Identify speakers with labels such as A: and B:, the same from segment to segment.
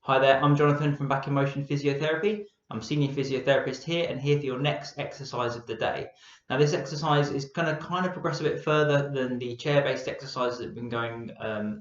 A: Hi there, I'm Jonathan from Back in Motion Physiotherapy. I'm senior physiotherapist here and here for your next exercise of the day. Now this exercise is going to kind of progress a bit further than the chair-based exercises that we've been going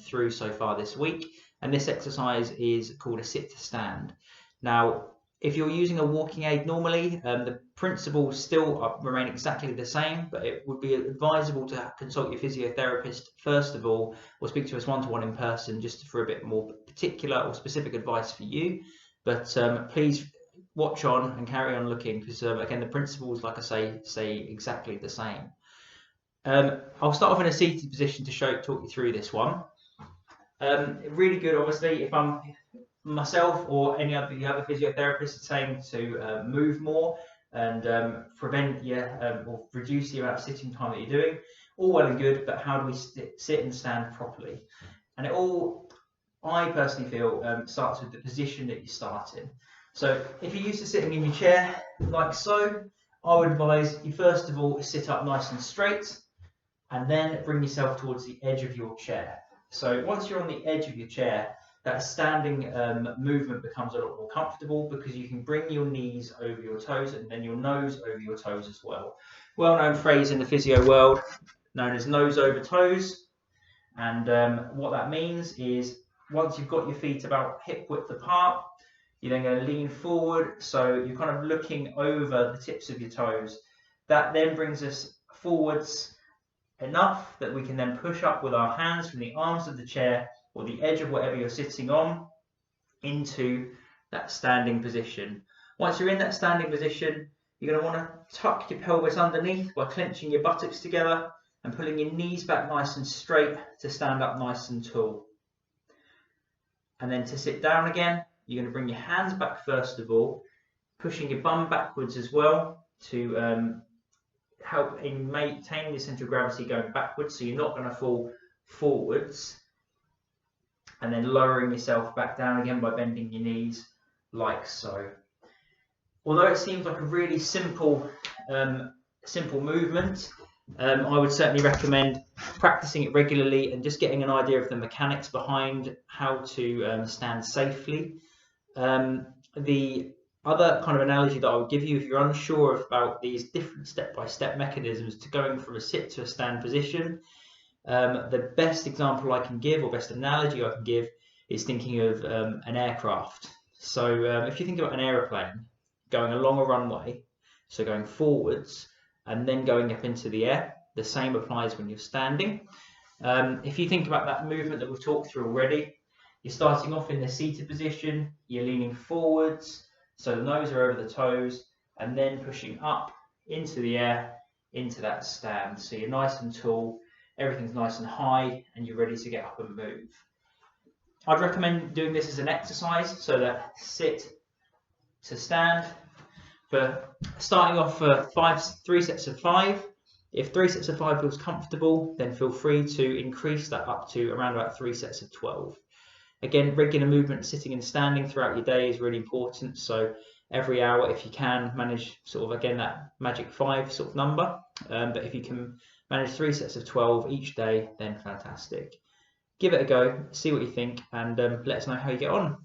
A: through so far this week, and this exercise is called a sit to stand. Now if you're using a walking aid normally, the principles still remain exactly the same, but it would be advisable to consult your physiotherapist first of all, or speak to us one-to-one in person just for a bit more particular or specific advice for you. But please watch on and carry on looking, because again, the principles, like I say exactly the same. I'll start off in a seated position to talk you through this one. Really good, obviously, if I'm myself or any other physiotherapists saying to move more and prevent or reduce the amount of sitting time that you're doing. All well and good, but how do we sit and stand properly? And it all, I personally feel, starts with the position that you start in. So if you're used to sitting in your chair like so, I would advise you first of all sit up nice and straight, and then bring yourself towards the edge of your chair. So once you're on the edge of your chair, that standing movement becomes a lot more comfortable, because you can bring your knees over your toes and then your nose over your toes as well. Well-known phrase in the physio world known as nose over toes. And what that means is once you've got your feet about hip width apart, you're then going to lean forward, so you're kind of looking over the tips of your toes. That then brings us forwards enough that we can then push up with our hands from the arms of the chair or the edge of whatever you're sitting on into that standing position. Once you're in that standing position, you're going to want to tuck your pelvis underneath by clenching your buttocks together and pulling your knees back nice and straight to stand up nice and tall. And then to sit down again, you're going to bring your hands back first of all, pushing your bum backwards as well to help in maintain the central gravity going backwards, so you're not going to fall forwards, and then lowering yourself back down again by bending your knees like so. Although it seems like a really simple movement, I would certainly recommend practicing it regularly and just getting an idea of the mechanics behind how to stand safely. The other kind of analogy that I would give you, if you're unsure about these different step-by-step mechanisms to going from a sit to a stand position, the best example I can give, or best analogy I can give, is thinking of an aircraft. So if you think about an aeroplane going along a runway, so going forwards and then going up into the air, the same applies when you're standing. If you think about that movement that we've talked through already, you're starting off in the seated position, you're leaning forwards, so the nose are over the toes, and then pushing up into the air, into that stand. So you're nice and tall, everything's nice and high, and you're ready to get up and move. I'd recommend doing this as an exercise, so that sit to stand. But starting off for 3 sets of 5. If 3 sets of 5 feels comfortable, then feel free to increase that up to around about 3 sets of 12. Again, regular movement, sitting and standing throughout your day is really important. So every hour, if you can, manage sort of, again, that magic 5 sort of number. But if you can manage 3 sets of 12 each day, then fantastic. Give it a go, see what you think, and let us know how you get on.